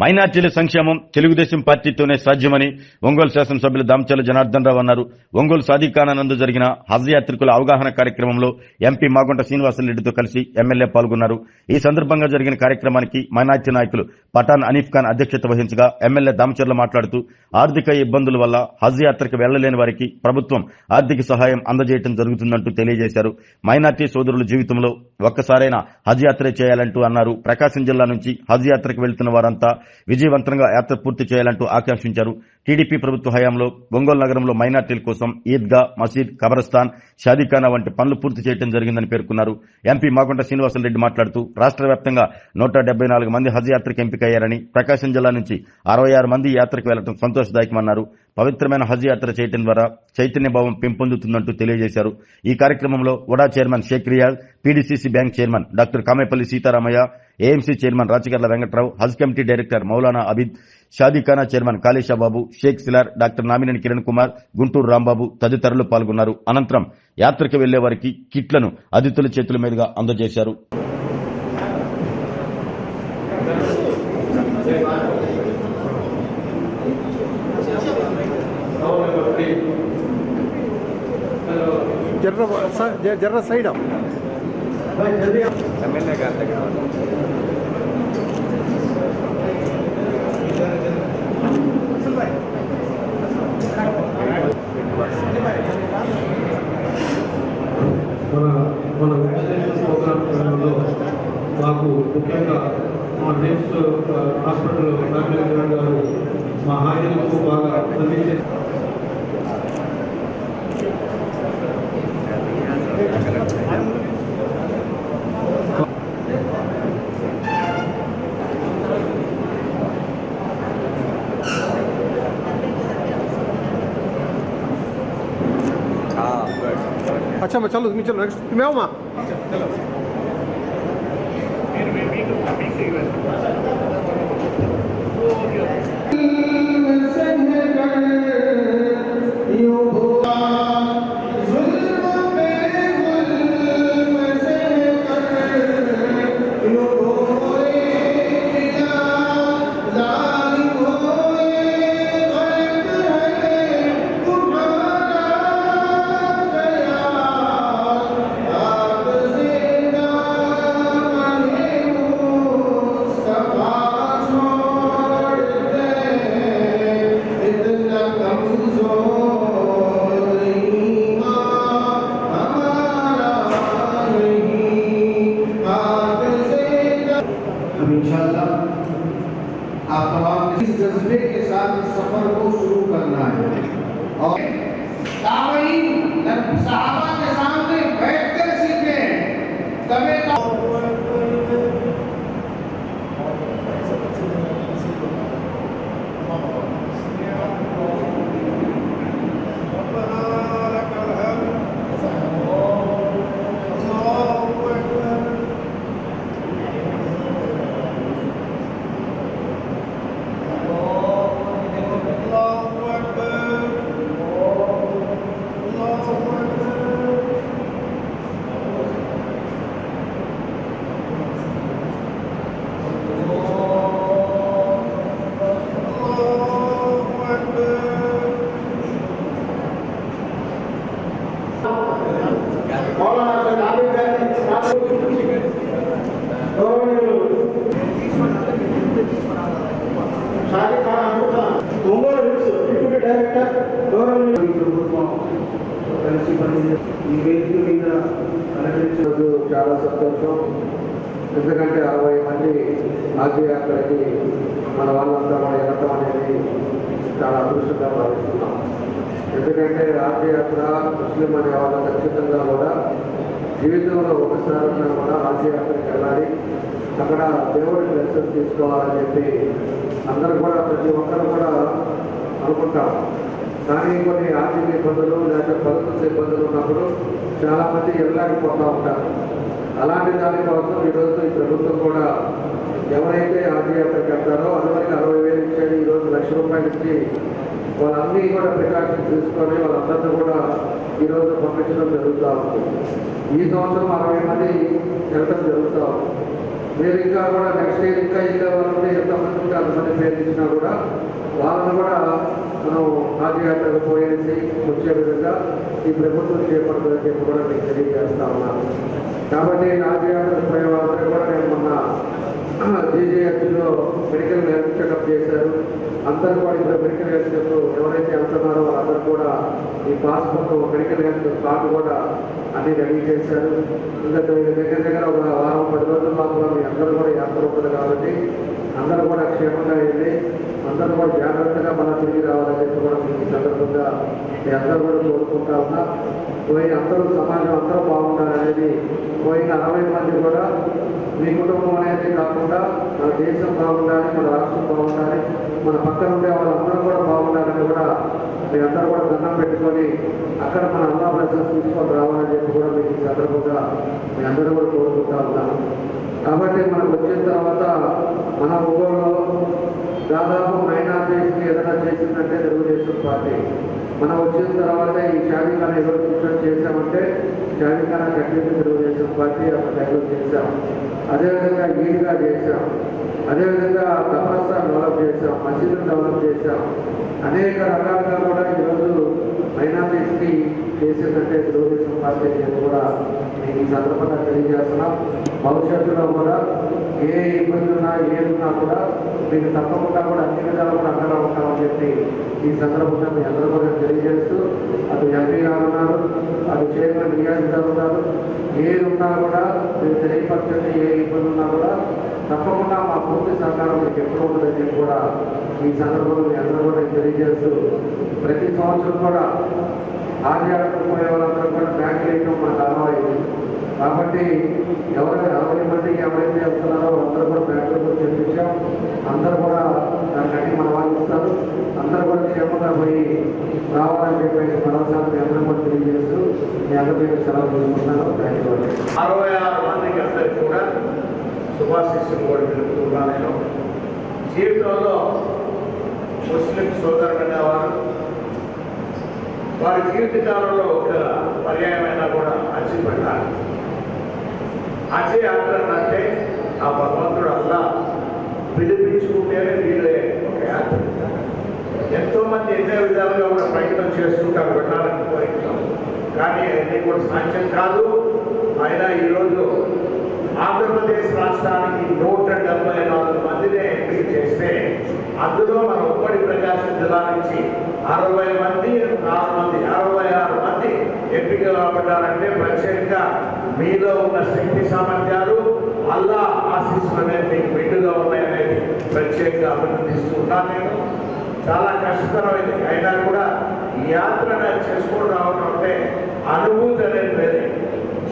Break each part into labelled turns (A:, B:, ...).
A: మైనార్టీల సంక్షేమం తెలుగుదేశం పార్టీతోనే సాధ్యమని ఒంగోలు శాసనసభ్యులు దామచర్ల జనార్దన్ రావు అన్నారు. ఒంగోలు సాదిఖానా నందు జరిగిన హజ్ యాత్రికుల అవగాహన కార్యక్రమంలో ఎంపీ మాగుంట శ్రీనివాసరెడ్డితో కలిసి ఎమ్మెల్యే పాల్గొన్నారు. ఈ సందర్భంగా జరిగిన కార్యక్రమానికి మైనార్టీ నాయకులు పఠాన్ హనీఫ్ ఖాన్ అధ్యక్షత వహించగా ఎమ్మెల్యే దామచర్ల మాట్లాడుతూ ఆర్థిక ఇబ్బందుల వల్ల హజ్ యాత్రకు వెళ్లలేని వారికి ప్రభుత్వం ఆర్థిక సహాయం అందజేయడం జరుగుతుందంటూ తెలియజేశారు. మైనార్టీ సోదరుల జీవితంలో ఒక్కసారైనా హజ్ యాత్ర చేయాలంటూ అన్నారు. ప్రకాశం జిల్లా నుంచి హజ్ యాత్రకు వెళ్తున్న వారంతా విజయవంతంగా యాత్ర పూర్తి చేయాలంటూ ఆకాంక్షించారు. టీడీపీ ప్రభుత్వ హయాంలో ఒంగోలు నగరంలో మైనార్టీల కోసం ఈద్గా, మసీద్, కబరస్థాన్, షాదీఖానా వంటి పనులు పూర్తి చేయడం జరిగిందని పేర్కొన్నారు. ఎంపీ మాగుంట శ్రీనివాసరెడ్డి మాట్లాడుతూ రాష్ట్ర వ్యాప్తంగా 174 మంది హజ్ యాత్రకు ఎంపికయ్యారని, ప్రకాశం జిల్లా నుంచి 66 మంది యాత్రకు వెళ్లడం సంతోషదాయకమన్నారు. పవిత్రమైన హజ్ యాత్ర చేయడం ద్వారా చైతన్య భావం పెంపొందుతుందంటూ తెలియజేశారు. ఈ కార్యక్రమంలో UDA chairman Sheikh Riyaz, PDCC bank chairman doctor Kamepalli Sitaramaiah, AMC chairman Rachagarla Venkatrao, Haj committee director Maulana Abid, షాదీఖానా చైర్మన్ కాళేషాబాబు, షేక్ సిలార్, డాక్టర్ నామినేని కిరణ్ కుమార్, గుంటూరు రాంబాబు తదితరులు పాల్గొన్నారు. అనంతరం యాత్రకు వెళ్లే వారికి కిట్లను అతిథుల చేతుల మీదుగా అందజేశారు.
B: జర్ర సైడ్
C: ఎమ్మెల్యే గారి దగ్గర
D: మన వ్యాక్సినేషన్ ప్రోగ్రాంలో మాకు ముఖ్యంగా మా నేమ్స్ హాస్పిటల్ రామలింగరావు గారు మా హాజరుకు బాగా అందించే
B: अच्छा मैं चलो चलो नेक्स्ट मैं आऊँ
E: इंशाअल्लाह आप तमाम इस जज्बे के साथ इस सफर को शुरू करना है और ताबईन सहाबा के सामने बैठकर सीखें तबे ఈ వేదిక మీద అలంకరించదు చాలా సంతోషం. ఎందుకంటే 60 మంది ఆధ్యాత్మకి మన వాళ్ళంతా మన ఎగటం అనేది చాలా అదృష్టంగా భావిస్తున్నాం. ఎందుకంటే ఆధ్యాత్ర ముస్లిం అనే వాళ్ళ ఖచ్చితంగా కూడా జీవితంలో ఒకసారి కూడా ఆధ్యాత్మకి వెళ్ళాలి, అక్కడ దేవుడి లెసన్స్ తీసుకోవాలని చెప్పి అందరూ కూడా ప్రతి ఒక్కరు కూడా అనుకుంటాం. కానీ కొన్ని ఆర్థిక ఇబ్బందులు లేకపోతే పరిస్థితి ఇబ్బందులు ఉన్నప్పుడు చాలామంది వెళ్ళలేకపోతూ ఉంటారు. అలాంటి దానికోసం ఈరోజు ఈ ప్రభుత్వం కూడా ఎవరైతే ఆధ్యాత్మకి వెళ్తారో అందరికీ 60,000 ఇచ్చేది ఈరోజు ₹1,00,000 ఇచ్చి వాళ్ళన్నీ కూడా ప్రికాషన్స్ తీసుకొని వాళ్ళందరినీ కూడా ఈరోజు పంపించడం జరుగుతూ ఉంది. ఈ సంవత్సరం 60 మంది వెళ్ళడం జరుగుతూ ఉంది. మీరు ఇంకా కూడా నెక్స్ట్ ఇయర్ ఇంకా వాళ్ళంటే ఎంతమంది ఉంటే అంతమంది పేరు ఇచ్చినా కూడా వాళ్ళని కూడా మనం పాదయాత్రకు పోయేసి వచ్చే విధంగా ఈ ప్రభుత్వం చేపడుతుందని చెప్పి కూడా మీకు తెలియజేస్తా ఉన్నాను. కాబట్టి పాదయాత్రకు పోయే వాళ్ళందరూ కూడా నేను మొన్న జీజీహెచ్లో మెడికల్ హెల్త్ చెకప్ చేశారు. అందరూ కూడా ఇప్పుడు మెడికల్ హెల్త్ చెక్ ఎవరైతే వెళ్తున్నారో వాళ్ళందరూ కూడా ఈ పాస్పోర్ట్ మెడికల్ హెల్త్ కార్డు కూడా అన్ని రెడీ చేశారు. ఇంకా దగ్గర ఒక వారం 10 రోజుల లోపల మీ అందరూ కూడా యాత్ర ఉంటుంది కాబట్టి అందరూ కూడా క్షేమంగా వెళ్ళి అందరూ కూడా జాగ్రత్తగా మళ్ళీ తిరిగి రావాలని చెప్పి కూడా మీకు సందర్భంగా మీ అందరూ కూడా కోరుకుంటా ఉన్నా. పోయి అందరూ సమాజం అందరూ బాగుండాలనేది పోయిన 60 మంది కూడా మీ కుటుంబం అనేది కాకుండా మన దేశం బాగుండాలి, మన రాష్ట్రం బాగుండాలి, మన పక్కన ఉండే వాళ్ళందరూ కూడా బాగుండాలని కూడా మీ అందరూ కూడా దండం పెట్టుకొని అక్కడ మన అల్లా ప్రజలు చూసుకొని రావాలని చెప్పి కూడా మీకు ఈ సందర్భంగా మీ అందరూ కూడా కోరుకుంటా ఉన్నాను. కాబట్టి మనకు వచ్చిన తర్వాత మన ఊళ్ళో దాదాపు మైనార్టీస్కి ఏదైనా చేసిందంటే తెలుగుదేశం పార్టీ. మనం వచ్చిన తర్వాత ఈ షాదీఖానా ఎవరు కూర్చొని చేశామంటే షాదీఖానా కట్టింది తెలుగుదేశం పార్టీ, ఆ టైంలో చేశాం. అదేవిధంగా ఈద్గా చేశాం, అదేవిధంగా దఫాస్తా డెవలప్ చేశాం, మసీదులు డెవలప్ చేశాం. అనేక రకాలుగా కూడా ఈరోజు మైనార్టీస్కి చేసిందంటే తెలుగుదేశం పార్టీ అని కూడా నేను ఈ సందర్భంగా తెలియజేస్తున్నాం. భవిష్యత్తులో కూడా ఏ ఇబ్బంది ఉన్నా ఏదున్నా కూడా మీకు తప్పకుండా కూడా అన్ని విధాలు కూడా అండగా ఉంటామని చెప్పి ఈ సందర్భంగా మీ అందరూ కూడా తెలియజేస్తూ అటు ఎంపీ గారు ఉన్నారు, అటు చైర్మన్ రియాజ్ గారు ఉన్నారు, ఏది ఉన్నా కూడా మీరు తెలియపరచండి. ఏ ఇబ్బంది ఉన్నా కూడా తప్పకుండా మా పూర్తి సహకారం మీకు ఎప్పుడు ఉంటుందని చెప్పి కూడా ఈ సందర్భంలో మీ అందరూ కూడా తెలియజేస్తూ ప్రతి సంవత్సరం కూడా ఆర్యాలకు పోయే వాళ్ళందరూ కూడా బ్యాంక్ వేయడం మనకు అలవాయింది. కాబట్టి ఎవరైతే 60 మందికి ఎవరైతే వెళ్తున్నారో అందరూ కూడా బ్యాంకులో కూడా తెప్పించాం. అందరూ కూడా దాన్ని మన వాళ్ళు ఇస్తారు. అందరూ కూడా క్షేమంగా పోయి రావాలని చెప్పేసి మరోసారి మీ అందరూ కూడా తెలియజేస్తూ మీ అందరికీ సెలవు తీసుకుంటున్నాను. Thank you.
C: 66 మందికి అందరికీ కూడా శుభాశిస్సులు కూడా తెలుపుతున్నాను. నేను జీవితంలో ముస్లిం సోదరులైన వారి జీవితకాలంలో ఒక పర్యాయమైనా కూడా హజ్ పెట్టాలి. హజ్ యాత్ర అంటే ఆ భగవంతుడు అల్లా పిలిపించుకుంటేనే వీళ్ళే ఒక యాత్ర. ఎంతో మంది ఎన్నో విధాలుగా కూడా ప్రయత్నం చేస్తుంటారు వెళ్ళాలని కోరికలు, కానీ అన్నీ కూడా సాధ్యం కాదు. అయినా ఈరోజు ఆంధ్రప్రదేశ్ రాష్ట్రానికి 174 మందినే ఎంపిక చేస్తే అందులో మన ఉమ్మడి ప్రకాశం జిల్లా నుంచి 66 మంది ఎంపిక కాబట్టారంటే ప్రత్యేకంగా మీలో ఉన్న శక్తి సామర్థ్యాలు అల్లా ఆశీస్సులు అనేది మీకు మెండుగా ఉన్నాయనేది ప్రత్యేకంగా అభినందిస్తున్నాను. నేను చాలా కష్టతరమైంది అయినా కూడా ఈ యాత్ర చేసుకొని రావడం అంటే అనుభూతి అనేది వేరే.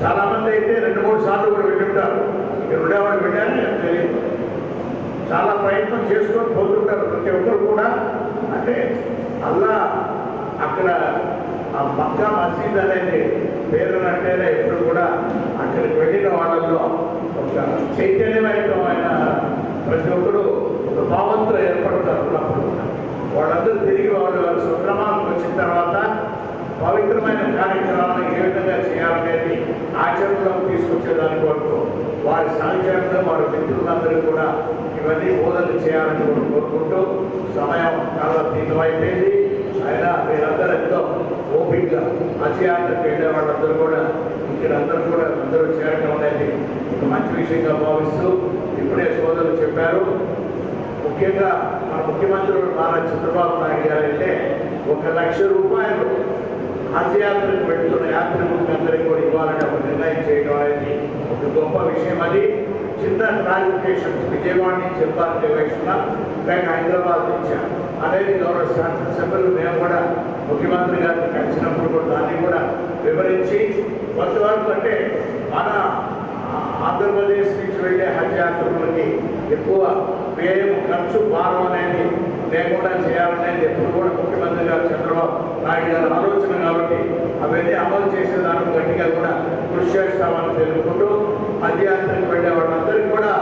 C: చాలా మంది అయితే 2-3 సార్లు కూడా వెళ్ళుంటారు. ఉండేవాళ్ళు వెళ్ళారని నాకు తెలియదు. చాలా ప్రయత్నం చేసుకొని పోతుంటారు ప్రతి ఒక్కరు కూడా. అంటే అల్లా అక్కడ ఆ మక్కా మసీద్ అనేది పేరునంటేనే ఎప్పుడు కూడా అక్కడికి వెళ్ళిన వాళ్ళల్లో ఒక చైతన్యమైన ప్రతి ఒక్కరు ఒక భావంతో ఏర్పడతారు. ఉన్నప్పుడు వాళ్ళందరూ తిరిగి వారి స్వగ్రామాలకు వచ్చిన తర్వాత పవిత్రమైన కార్యక్రమాలను ఏ విధంగా చేయాలనేది ఆచరణలోకి తీసుకొచ్చేదాని కొరకు వారి సహచరులు వారి మిత్రులందరూ కూడా ఇవన్నీ బోధనలు చేయాలని కూడా కోరుకుంటూ సమయం చాలా తీవ్రమైపోయింది. అయినా మీరందరూ ఎంతో ఓపికగా అతియాత్రకు వెళ్ళే వాళ్ళందరూ కూడా ఇక్కడ అందరూ చేరడం అనేది ఒక మంచి విషయంగా భావిస్తూ ఇప్పుడే సోదరులు చెప్పారు. ముఖ్యంగా మన ముఖ్యమంత్రులు నారా చంద్రబాబు నాయుడు గారు అయితే 1 లక్ష రూపాయలు హజ్యాత్రకు వెళ్తున్న యాత్రికులకు అందరికీ కూడా ఇవ్వాలని ఒక నిర్ణయం చేయడం అనేది ఒక గొప్ప విషయం. అది చిన్న క్లారిఫికేషన్ విజయవాడ నుంచి భారతదేశంలో లేక హైదరాబాద్ నుంచి అనేది గౌరవ శాసనసభ్యులు మేము కూడా ముఖ్యమంత్రి గారిని కలిసినప్పుడు కూడా దాన్ని కూడా వివరించి కొంతవరకు అంటే మన ఆంధ్రప్రదేశ్ నుంచి వెళ్ళే హజ్ యాత్రికులకి ఎక్కువ వ్యయం ఖర్చు భారం అనేది లేకుండా చేయాలనేది ఎప్పుడు కూడా ముఖ్యమంత్రి గారు చంద్రబాబు నాయుడు గారి ఆలోచన కాబట్టి అవన్నీ అమలు చేసే దానికి గట్టిగా కూడా కృషి చేస్తామని తెలుపుకుంటూ హజ్ యాత్రకు వెళ్ళే వాళ్ళందరికీ కూడా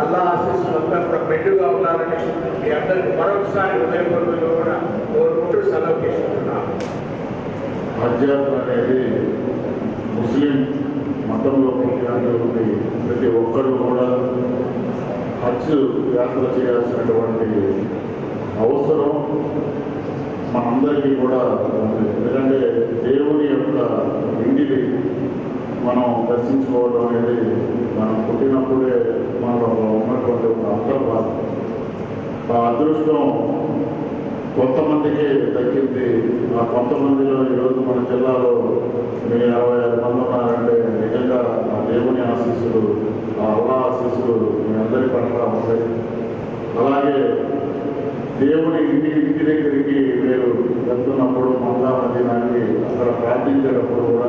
C: అల్లా ఆశీస్సులు అందరూ కూడా మెండుగా ఉండాలని మీ అందరికీ మరొకసారి హృదయపూర్వకంగా కూడా కోరుకుంటూ సెలవు తీసుకుంటున్నాను.
F: హజ్ యాత్ర అనేది ముస్లిం మతంలో పుట్టినటువంటి ప్రతి ఒక్కరూ కూడా హజ్ యాత్ర చేయాల్సినటువంటి అవసరం మనందరికీ కూడా ఉంది. ఎందుకంటే దేవుని యొక్క ఇంటిని మనం దర్శించుకోవడం అనేది మనం పుట్టినప్పుడే మనలో ఉన్నటువంటి ఒక అంతర్భాగం. ఆ అదృష్టం కొంతమందికి దక్కింది. ఆ కొంతమందిలో ఈరోజు మన జిల్లాలో మీరు 26 మంది ఉన్నారంటే నిజంగా ఆ దేవుని ఆశీస్సులు, ఆ అల్లా ఆశీస్సులు మీ అందరి పట్ల ఉంటాయి. అలాగే దేవుని ఇంటి దగ్గరికి మీరు వెళ్తున్నప్పుడు మక్కా మదీనాకి అక్కడ ప్రార్థించేటప్పుడు కూడా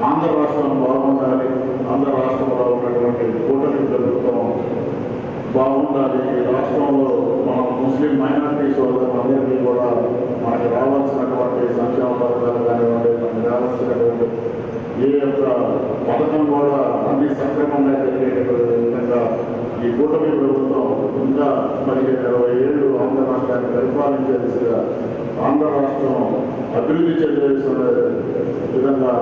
F: ఆంధ్ర రాష్ట్రం బాగుండాలి, ఆంధ్ర రాష్ట్రంలో ఉన్నటువంటి కూటమి ప్రభుత్వం బాగుండాలి, ఈ రాష్ట్రంలో మన ముస్లిం మైనారిటీ సోదరులందరికీ కూడా మనకి రావాల్సినటువంటి సంక్షేమ పథకాలు కానివ్వండి, మనకి రావాల్సినటువంటి ఏ యొక్క పథకం కూడా అన్ని సక్రమంగా జరిగేటటువంటి విధంగా ఈ కూటమి ప్రభుత్వం ఇంకా 15-20 ఏళ్ళు ఆంధ్ర రాష్ట్రాన్ని పరిపాలించే దిశగా ఆంధ్ర రాష్ట్రం అభివృద్ధి చెందే విధంగా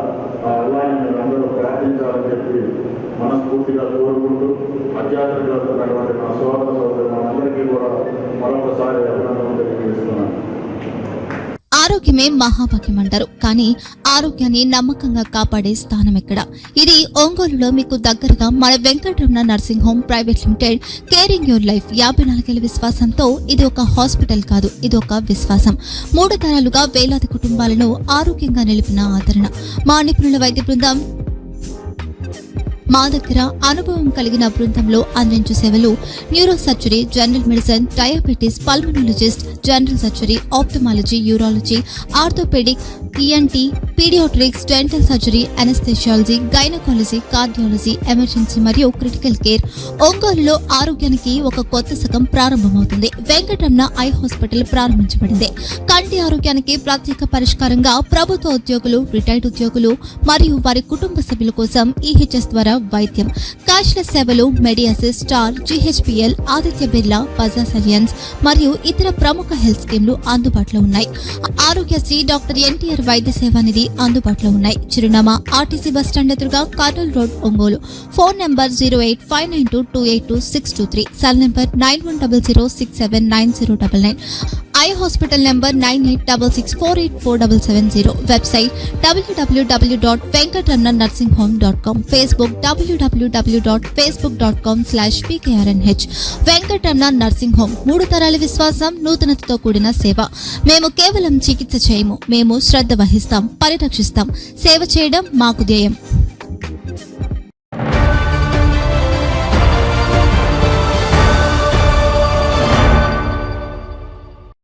F: ఆ అల్లాని మీరు అందరూ ప్రార్థించాలని చెప్పి మనస్ఫూర్తిగా కోరుకుంటూ అధ్యాత్మిక వెళ్తున్నటువంటి నా సోదరులు మనందరికీ కూడా మరొకసారి అభినందనలు తెలియజేస్తున్నాను.
G: ఆరోగ్యమే మహాభాగ్యం అంటారు, కానీ ఆరోగ్యాన్ని నమ్మకంగా కాపాడే స్థానం ఎక్కడ? ఇది ఒంగోలులో మీకు దగ్గరగా మన Venkataramana nursing home private limited. Caring your life 54 ఏళ్ల విశ్వాసంతో ఇది ఒక హాస్పిటల్ కాదు, ఇది ఒక విశ్వాసం. 3 తరాలుగా వేలాది కుటుంబాలను ఆరోగ్యంగా నిలిపిన ఆదరణ. మా నిపుణుల వైద్య బృందం మా దగ్గర అనుభవం కలిగిన బృందంలో అందించే సేవలు neurosurgery, general medicine, diabetes, pulmonologist, general surgery, ophthalmology, urology, orthopaedic, ENT, paediatrics, dental surgery, anaesthesiology, gynaecology, cardiology, emergency మరియు క్రిటికల్ కేర్. ఒంగోలులో ఆరోగ్యానికి ఒక కొత్త శకం ప్రారంభమవుతుంది. వెంకటరమణ ఐ హాస్పిటల్ ప్రారంభించబడింది. కంటి ఆరోగ్యానికి ప్రత్యేక పరిష్కారంగా ప్రభుత్వ ఉద్యోగులు, రిటైర్డ్ ఉద్యోగులు మరియు వారి కుటుంబ సభ్యుల కోసం ఈహెచ్ఎస్ ద్వారా వైద్యం, క్యాష్లెస్ సేవలు, మెడియాసిస్, స్టార్, జీహెచ్పీఎల్, ఆదిత్య బిర్లా, బజాజ్ అలియన్స్ మరియు ఇతర ప్రముఖ హెల్త్ స్కీమ్లు అందుబాటులో ఉన్నాయి. ఆరోగ్యశ్రీ, డాక్టర్ ఎన్టీఆర్ వైద్య సేవా నిధి అందుబాటులో ఉన్నాయి. చిరునామా ఆర్టీసీ బస్టాండ్ ఎదురుగా Kurnool road, Ongole. Phone number 08592282623, cell number 9100679099. Eye hospital number 9866484770. Website www.venkatramananursinghome.com. Facebook www.facebook.com/pkrnh. Venkataramana nursing home, 3 తరాల విశ్వాసం, నూతనతతో కూడిన సేవ. మేము కేవలం చికిత్స చేయము, మేము శ్రద్ధ వహిస్తాం, పరిరక్షిస్తాం. సేవ చేయడం మాకు ధ్యేయం.